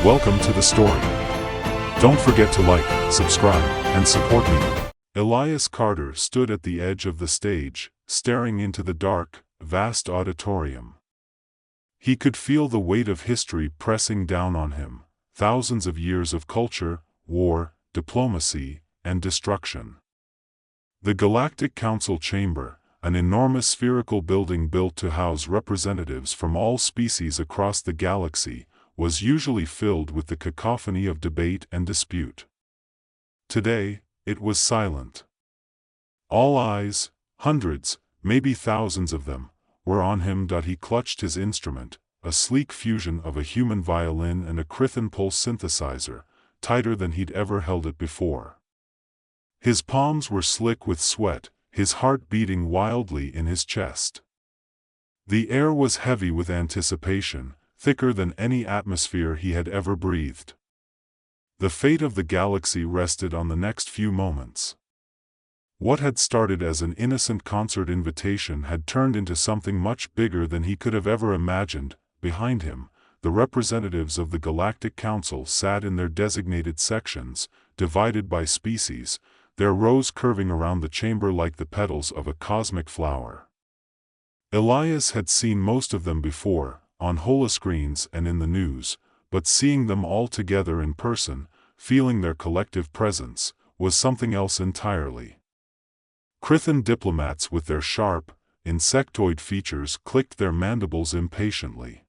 Welcome to the story. Don't forget to like, subscribe, and support me. Elias Carter stood at the edge of the stage, staring into the dark, vast auditorium. He could feel the weight of history pressing down on him, thousands of years of culture, war, diplomacy, and destruction. The Galactic Council Chamber, an enormous spherical building built to house representatives from all species across the galaxy, was usually filled with the cacophony of debate and dispute. Today, it was silent. All eyes, hundreds, maybe thousands of them, were on him. He clutched his instrument, a sleek fusion of a human violin and a Crithan pulse synthesizer, tighter than he'd ever held it before. His palms were slick with sweat, his heart beating wildly in his chest. The air was heavy with anticipation, thicker than any atmosphere he had ever breathed. The fate of the galaxy rested on the next few moments. What had started as an innocent concert invitation had turned into something much bigger than he could have ever imagined. Behind him, the representatives of the Galactic Council sat in their designated sections, divided by species, their rows curving around the chamber like the petals of a cosmic flower. Elias had seen most of them before, on holoscreens and in the news, but seeing them all together in person, feeling their collective presence, was something else entirely. Crithan diplomats with their sharp, insectoid features clicked their mandibles impatiently.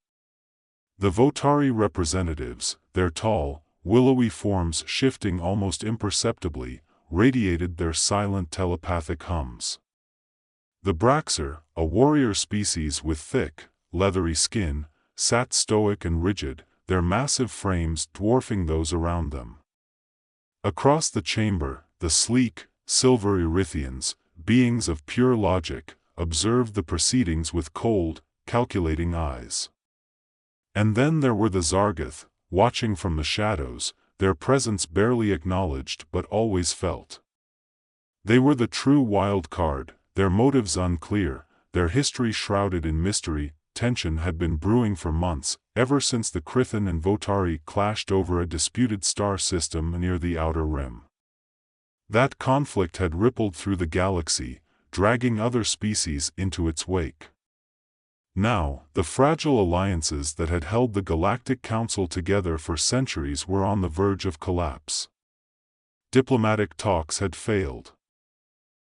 The Votari representatives, their tall, willowy forms shifting almost imperceptibly, radiated their silent telepathic hums. The Braxer, a warrior species with thick, leathery skin, sat stoic and rigid, their massive frames dwarfing those around them. Across the chamber, the sleek, silver Erythians, beings of pure logic, observed the proceedings with cold, calculating eyes. And then there were the Zargath, watching from the shadows, their presence barely acknowledged but always felt. They were the true wild card, their motives unclear, their history shrouded in mystery. Tension had been brewing for months, ever since the Crithan and Votari clashed over a disputed star system near the Outer Rim. That conflict had rippled through the galaxy, dragging other species into its wake. Now, the fragile alliances that had held the Galactic Council together for centuries were on the verge of collapse. Diplomatic talks had failed.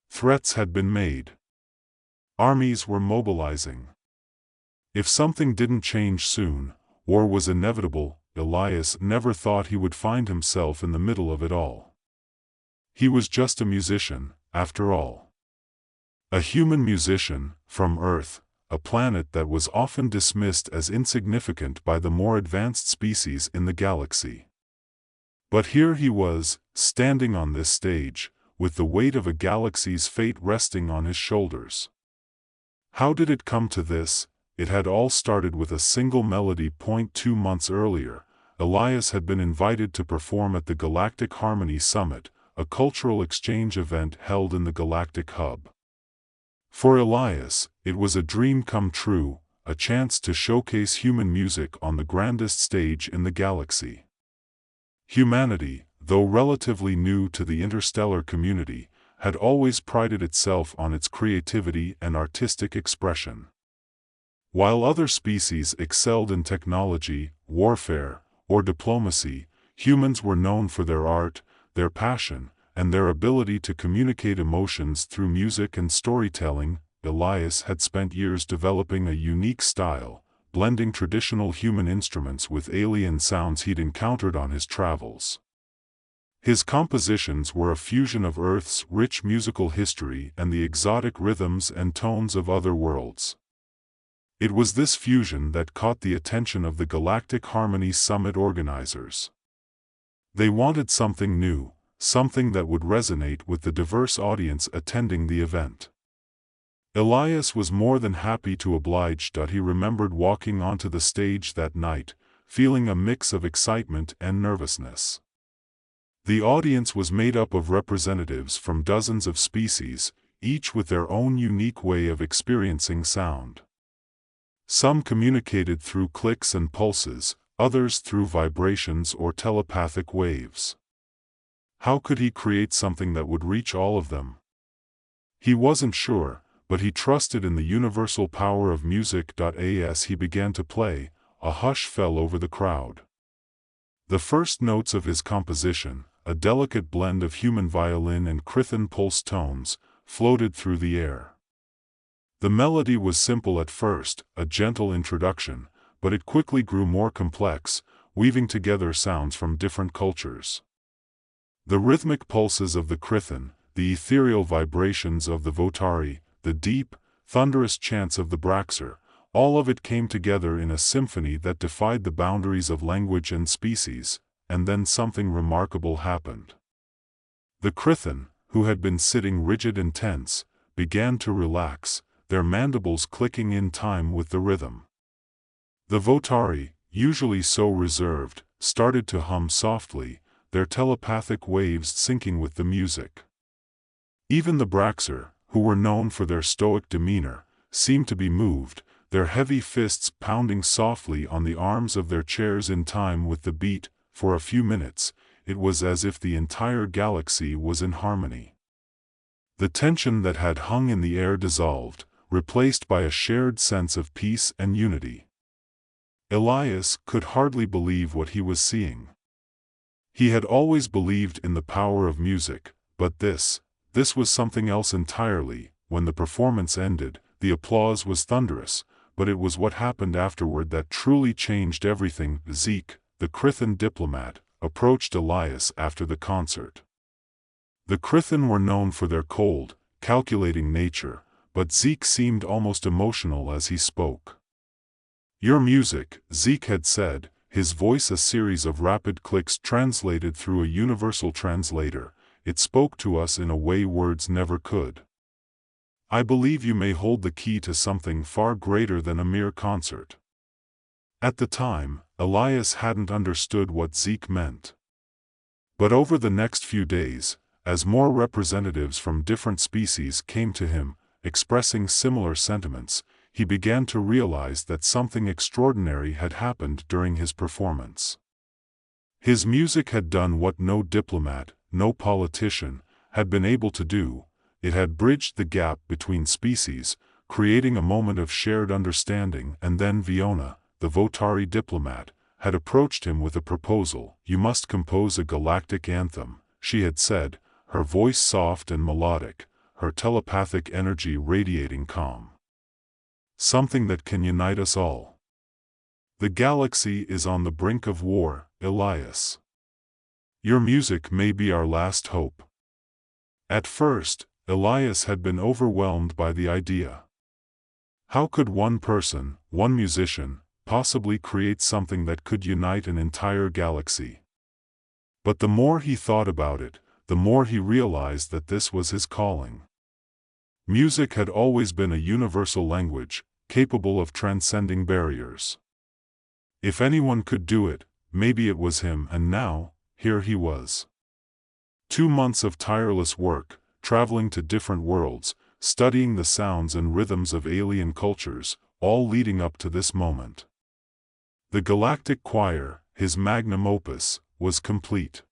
Threats had been made. Armies were mobilizing. If something didn't change soon, war was inevitable. Elias never thought he would find himself in the middle of it all. He was just a musician, after all. A human musician, from Earth, a planet that was often dismissed as insignificant by the more advanced species in the galaxy. But here he was, standing on this stage, with the weight of a galaxy's fate resting on his shoulders. How did it come to this? It had all started with a single melody. 2 months earlier, Elias had been invited to perform at the Galactic Harmony Summit, a cultural exchange event held in the Galactic Hub. For Elias, it was a dream come true, a chance to showcase human music on the grandest stage in the galaxy. Humanity, though relatively new to the interstellar community, had always prided itself on its creativity and artistic expression. While other species excelled in technology, warfare, or diplomacy, humans were known for their art, their passion, and their ability to communicate emotions through music and storytelling. Elias had spent years developing a unique style, blending traditional human instruments with alien sounds he'd encountered on his travels. His compositions were a fusion of Earth's rich musical history and the exotic rhythms and tones of other worlds. It was this fusion that caught the attention of the Galactic Harmony Summit organizers. They wanted something new, something that would resonate with the diverse audience attending the event. Elias was more than happy to oblige. He remembered walking onto the stage that night, feeling a mix of excitement and nervousness. The audience was made up of representatives from dozens of species, each with their own unique way of experiencing sound. Some communicated through clicks and pulses, others through vibrations or telepathic waves. How could he create something that would reach all of them? He wasn't sure, but he trusted in the universal power of music. As he began to play, a hush fell over the crowd. The first notes of his composition, a delicate blend of human violin and Crithen pulse tones, floated through the air. The melody was simple at first, a gentle introduction, but it quickly grew more complex, weaving together sounds from different cultures. The rhythmic pulses of the Crithen, the ethereal vibrations of the Votari, the deep, thunderous chants of the Braxer, all of it came together in a symphony that defied the boundaries of language and species, and then something remarkable happened. The Crithen, who had been sitting rigid and tense, began to relax, their mandibles clicking in time with the rhythm. The Votari, usually so reserved, started to hum softly, their telepathic waves syncing with the music. Even the Braxer, who were known for their stoic demeanor, seemed to be moved, their heavy fists pounding softly on the arms of their chairs in time with the beat. For a few minutes, it was as if the entire galaxy was in harmony. The tension that had hung in the air dissolved, replaced by a shared sense of peace and unity. Elias could hardly believe what he was seeing. He had always believed in the power of music, but this was something else entirely. When the performance ended, the applause was thunderous, but it was what happened afterward that truly changed everything. Zeke, the Crithen diplomat, approached Elias after the concert. The Crithen were known for their cold, calculating nature, but Zeke seemed almost emotional as he spoke. "Your music," Zeke had said, his voice a series of rapid clicks translated through a universal translator, "it spoke to us in a way words never could. I believe you may hold the key to something far greater than a mere concert." At the time, Elias hadn't understood what Zeke meant. But over the next few days, as more representatives from different species came to him, expressing similar sentiments, he began to realize that something extraordinary had happened during his performance. His music had done what no diplomat, no politician, had been able to do. It had bridged the gap between species, creating a moment of shared understanding. And then Viona, the Votari diplomat, had approached him with a proposal. "You must compose a galactic anthem," she had said, her voice soft and melodic, her telepathic energy radiating calm. "Something that can unite us all. The galaxy is on the brink of war, Elias. Your music may be our last hope." At first, Elias had been overwhelmed by the idea. How could one person, one musician, possibly create something that could unite an entire galaxy? But the more he thought about it, the more he realized that this was his calling. Music had always been a universal language, capable of transcending barriers. If anyone could do it, maybe it was him, and now, here he was. 2 months of tireless work, traveling to different worlds, studying the sounds and rhythms of alien cultures, all leading up to this moment. The Galactic Choir, his magnum opus, was complete.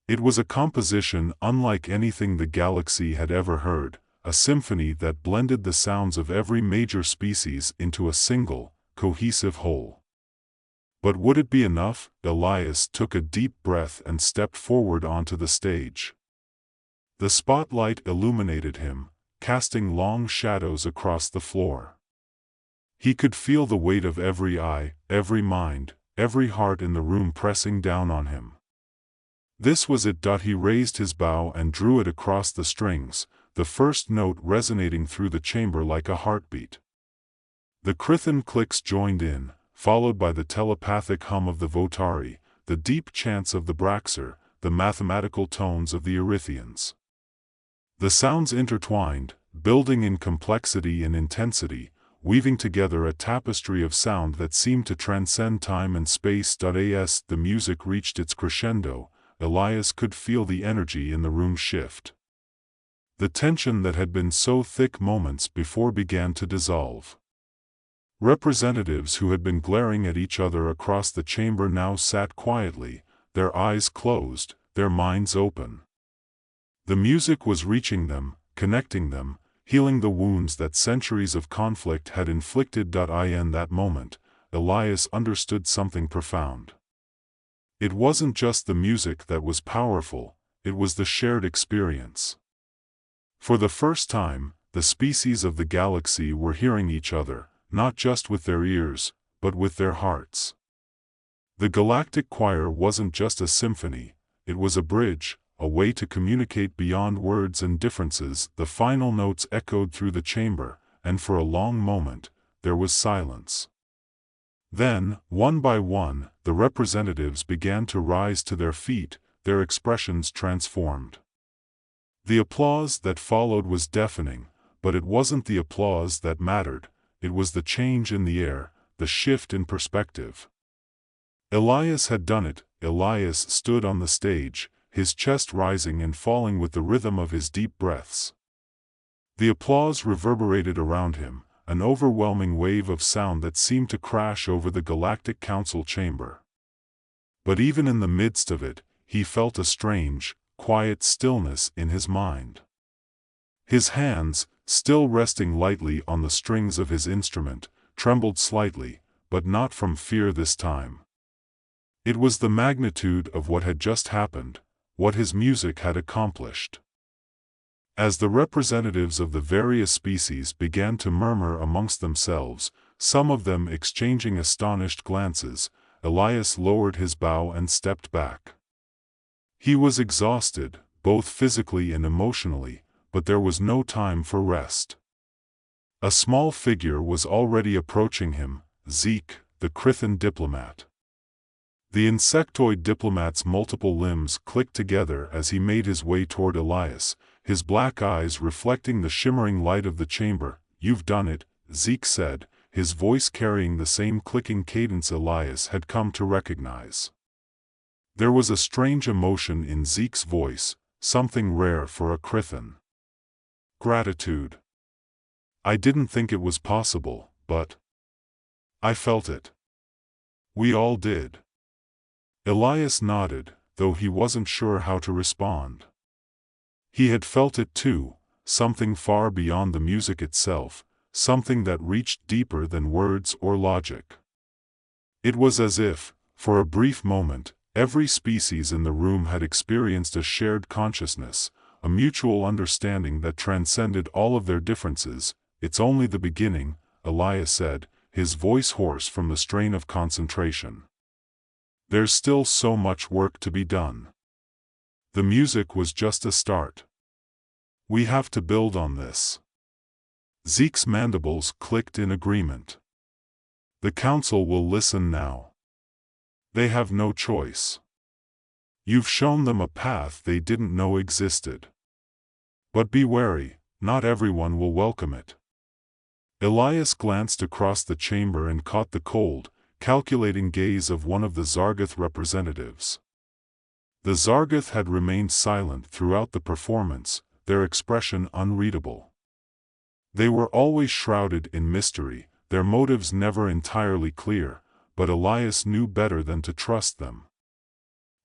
It was a composition unlike anything the galaxy had ever heard, a symphony that blended the sounds of every major species into a single, cohesive whole. But would it be enough? Elias took a deep breath and stepped forward onto the stage. The spotlight illuminated him, casting long shadows across the floor. He could feel the weight of every eye, every mind, every heart in the room pressing down on him. This was it. He raised his bow and drew it across the strings, the first note resonating through the chamber like a heartbeat. The Crithen clicks joined in, followed by the telepathic hum of the Votari, the deep chants of the Braxer, the mathematical tones of the Erythians. The sounds intertwined, building in complexity and intensity, weaving together a tapestry of sound that seemed to transcend time and space. As the music reached its crescendo, Elias could feel the energy in the room shift. The tension that had been so thick moments before began to dissolve. Representatives who had been glaring at each other across the chamber now sat quietly, their eyes closed, their minds open. The music was reaching them, connecting them, healing the wounds that centuries of conflict had inflicted. In that moment, Elias understood something profound. It wasn't just the music that was powerful, it was the shared experience. For the first time, the species of the galaxy were hearing each other, not just with their ears, but with their hearts. The galactic choir wasn't just a symphony, it was a bridge, a way to communicate beyond words and differences. The final notes echoed through the chamber, and for a long moment, there was silence. Then, one by one, the representatives began to rise to their feet, their expressions transformed. The applause that followed was deafening, but it wasn't the applause that mattered, it was the change in the air, the shift in perspective. Elias had done it. Elias stood on the stage, his chest rising and falling with the rhythm of his deep breaths. The applause reverberated around him, an overwhelming wave of sound that seemed to crash over the Galactic Council chamber. But even in the midst of it, he felt a strange, quiet stillness in his mind. His hands, still resting lightly on the strings of his instrument, trembled slightly, but not from fear this time. It was the magnitude of what had just happened, what his music had accomplished. As the representatives of the various species began to murmur amongst themselves, some of them exchanging astonished glances, Elias lowered his bow and stepped back. He was exhausted, both physically and emotionally, but there was no time for rest. A small figure was already approaching him, Zeke, the Krithan diplomat. The insectoid diplomat's multiple limbs clicked together as he made his way toward Elias, his black eyes reflecting the shimmering light of the chamber. "You've done it," Zeke said, his voice carrying the same clicking cadence Elias had come to recognize. There was a strange emotion in Zeke's voice, something rare for a Krithan. Gratitude. "I didn't think it was possible, but I felt it." "We all did." Elias nodded, though he wasn't sure how to respond. He had felt it too, something far beyond the music itself, something that reached deeper than words or logic. It was as if, for a brief moment, every species in the room had experienced a shared consciousness, a mutual understanding that transcended all of their differences. "It's only the beginning," Elias said, his voice hoarse from the strain of concentration. "There's still so much work to be done. The music was just a start. We have to build on this." Zeke's mandibles clicked in agreement. "The council will listen now. They have no choice. You've shown them a path they didn't know existed. But be wary, not everyone will welcome it." Elias glanced across the chamber and caught the cold, calculating gaze of one of the Zargoth representatives. The Zargoth had remained silent throughout the performance, their expression unreadable. They were always shrouded in mystery, their motives never entirely clear, but Elias knew better than to trust them.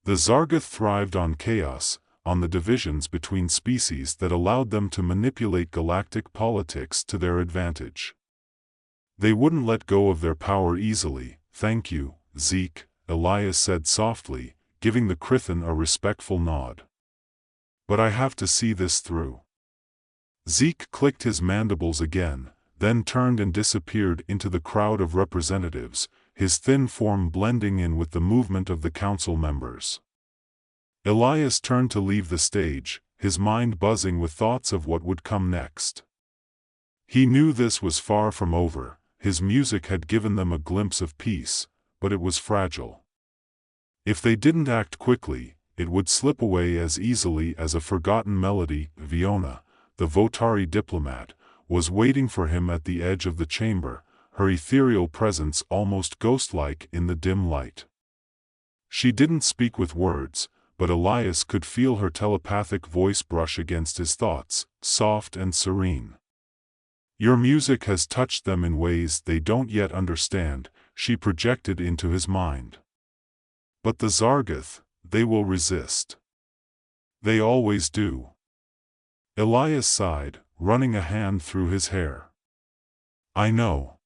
The Zargoth thrived on chaos, on the divisions between species that allowed them to manipulate galactic politics to their advantage. They wouldn't let go of their power easily. "Thank you, Zeke," Elias said softly, giving the Krithan a respectful nod. "But I have to see this through." Zeke clicked his mandibles again, then turned and disappeared into the crowd of representatives, his thin form blending in with the movement of the council members. Elias turned to leave the stage, his mind buzzing with thoughts of what would come next. He knew this was far from over. His music had given them a glimpse of peace, but it was fragile. If they didn't act quickly, it would slip away as easily as a forgotten melody. Viona, the Votari diplomat, was waiting for him at the edge of the chamber, her ethereal presence almost ghost-like in the dim light. She didn't speak with words, but Elias could feel her telepathic voice brush against his thoughts, soft and serene. Your music has touched them in ways they don't yet understand, she projected into his mind. But the Zargath, they will resist. They always do. Elias sighed, running a hand through his hair. I know.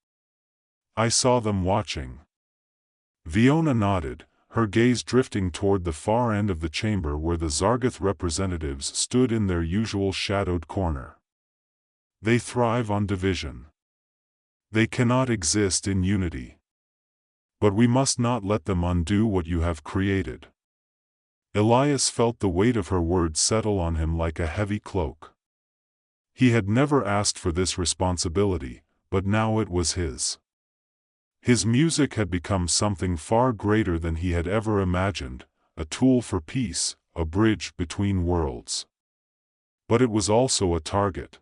I saw them watching. Fiona nodded, her gaze drifting toward the far end of the chamber where the Zargath representatives stood in their usual shadowed corner. They thrive on division. They cannot exist in unity. But we must not let them undo what you have created. Elias felt the weight of her words settle on him like a heavy cloak. He had never asked for this responsibility, but now it was his. His music had become something far greater than he had ever imagined, a tool for peace, a bridge between worlds. But it was also a target.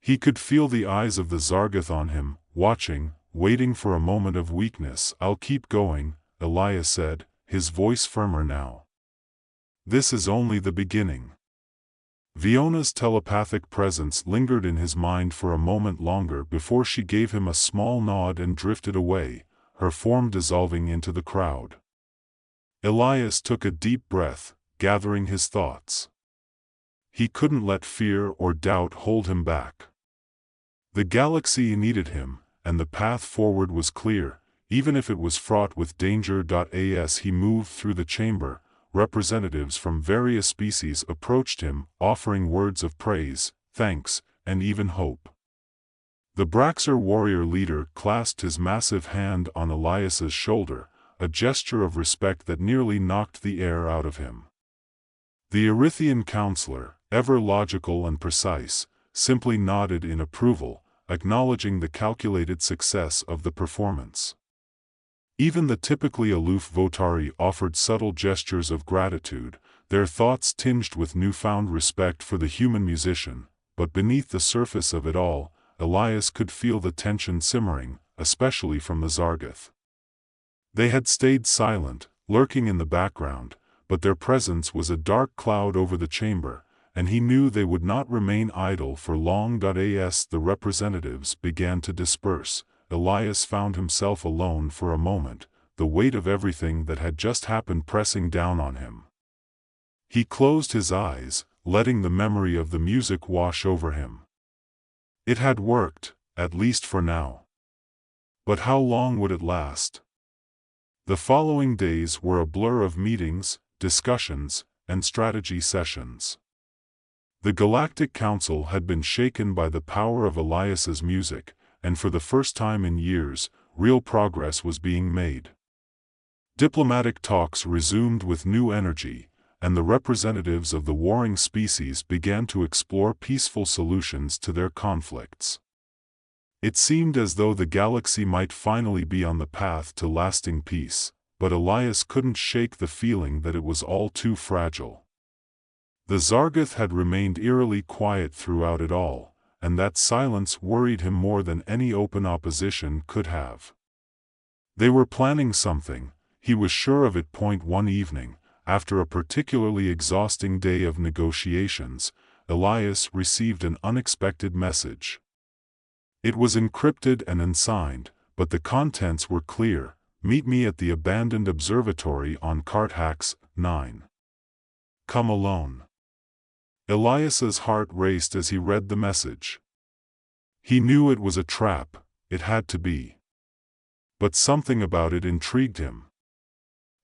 He could feel the eyes of the Zargath on him, watching, waiting for a moment of weakness. I'll keep going, Elias said, his voice firmer now. This is only the beginning. Fiona's telepathic presence lingered in his mind for a moment longer before she gave him a small nod and drifted away, her form dissolving into the crowd. Elias took a deep breath, gathering his thoughts. He couldn't let fear or doubt hold him back. The galaxy needed him, and the path forward was clear, even if it was fraught with danger. As he moved through the chamber, representatives from various species approached him, offering words of praise, thanks, and even hope. The Braxer warrior leader clasped his massive hand on Elias's shoulder, a gesture of respect that nearly knocked the air out of him. The Erythian counselor, ever logical and precise, simply nodded in approval, acknowledging the calculated success of the performance. Even the typically aloof Votari offered subtle gestures of gratitude, their thoughts tinged with newfound respect for the human musician, but beneath the surface of it all, Elias could feel the tension simmering, especially from the Zargath. They had stayed silent, lurking in the background, but their presence was a dark cloud over the chamber, and he knew they would not remain idle for long. As the representatives began to disperse, Elias found himself alone for a moment, the weight of everything that had just happened pressing down on him. He closed his eyes, letting the memory of the music wash over him. It had worked, at least for now. But how long would it last? The following days were a blur of meetings, discussions, and strategy sessions. The Galactic Council had been shaken by the power of Elias's music, and for the first time in years, real progress was being made. Diplomatic talks resumed with new energy, and the representatives of the warring species began to explore peaceful solutions to their conflicts. It seemed as though the galaxy might finally be on the path to lasting peace, but Elias couldn't shake the feeling that it was all too fragile. The Zargath had remained eerily quiet throughout it all, and that silence worried him more than any open opposition could have. They were planning something, he was sure of it. One evening, after a particularly exhausting day of negotiations, Elias received an unexpected message. It was encrypted and unsigned, but the contents were clear: meet me at the abandoned observatory on Carthax 9. Come alone. Elias's heart raced as he read the message. He knew it was a trap, it had to be. But something about it intrigued him.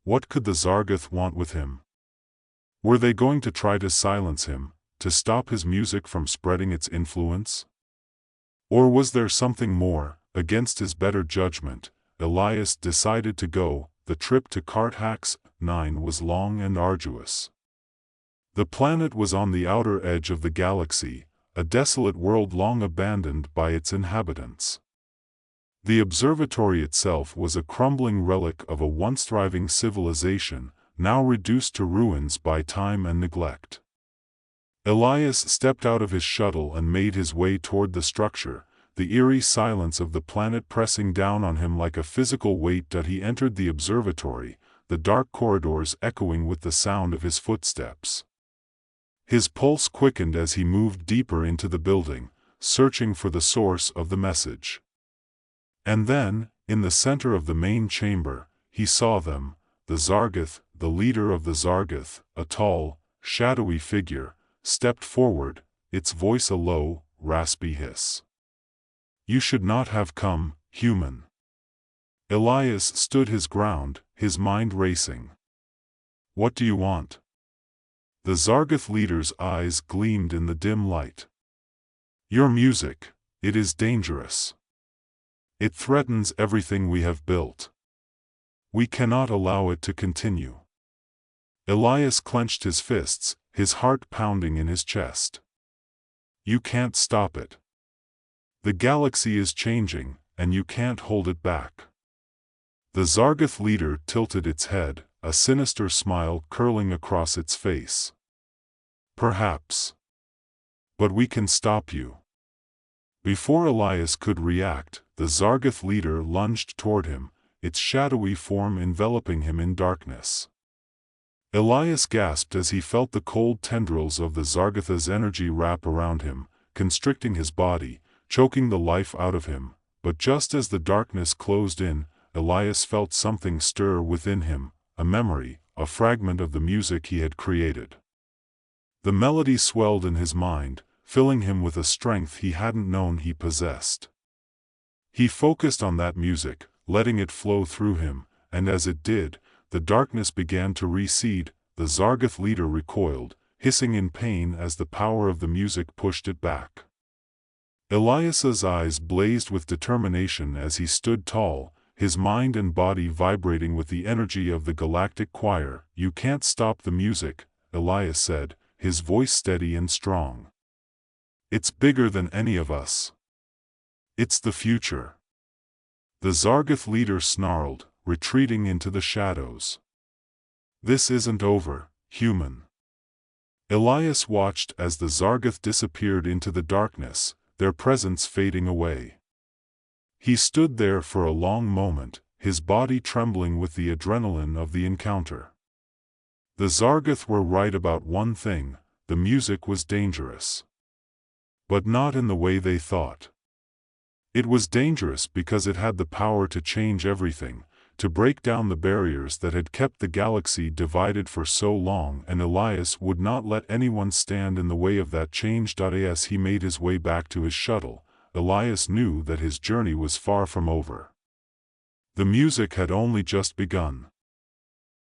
What could the Zargath want with him? Were they going to try to silence him, to stop his music from spreading its influence? Or was there something more? Against his better judgment, Elias decided to go. The trip to Carthax 9 was long and arduous. The planet was on the outer edge of the galaxy, a desolate world long abandoned by its inhabitants. The observatory itself was a crumbling relic of a once thriving civilization, now reduced to ruins by time and neglect. Elias stepped out of his shuttle and made his way toward the structure, the eerie silence of the planet pressing down on him like a physical weight. He entered the observatory, the dark corridors echoing with the sound of his footsteps. His pulse quickened as he moved deeper into the building, searching for the source of the message. And then, in the center of the main chamber, he saw them, the Zargath, the leader of the Zargath, a tall, shadowy figure, stepped forward, its voice a low, raspy hiss. "You should not have come, human." Elias stood his ground, his mind racing. "What do you want?" The Zargath leader's eyes gleamed in the dim light. "Your music, it is dangerous. It threatens everything we have built. We cannot allow it to continue." Elias clenched his fists, his heart pounding in his chest. "You can't stop it. The galaxy is changing, and you can't hold it back." The Zargath leader tilted its head, a sinister smile curling across its face. "Perhaps. But we can stop you." Before Elias could react, the Zargath leader lunged toward him, its shadowy form enveloping him in darkness. Elias gasped as he felt the cold tendrils of the Zargath's energy wrap around him, constricting his body, choking the life out of him, but just as the darkness closed in, Elias felt something stir within him, a memory, a fragment of the music he had created. The melody swelled in his mind, filling him with a strength he hadn't known he possessed. He focused on that music, letting it flow through him, and as it did, the darkness began to recede. The Zargath leader recoiled, hissing in pain as the power of the music pushed it back. Elias's eyes blazed with determination as he stood tall, his mind and body vibrating with the energy of the galactic choir. "You can't stop the music," Elias said, his voice steady and strong. "It's bigger than any of us. It's the future." The Zargath leader snarled, retreating into the shadows. "This isn't over, human." Elias watched as the Zargath disappeared into the darkness, their presence fading away. He stood there for a long moment, his body trembling with the adrenaline of the encounter. The Zargath were right about one thing: the music was dangerous. But not in the way they thought. It was dangerous because it had the power to change everything, to break down the barriers that had kept the galaxy divided for so long, and Elias would not let anyone stand in the way of that change. As he made his way back to his shuttle, Elias knew that his journey was far from over. The music had only just begun.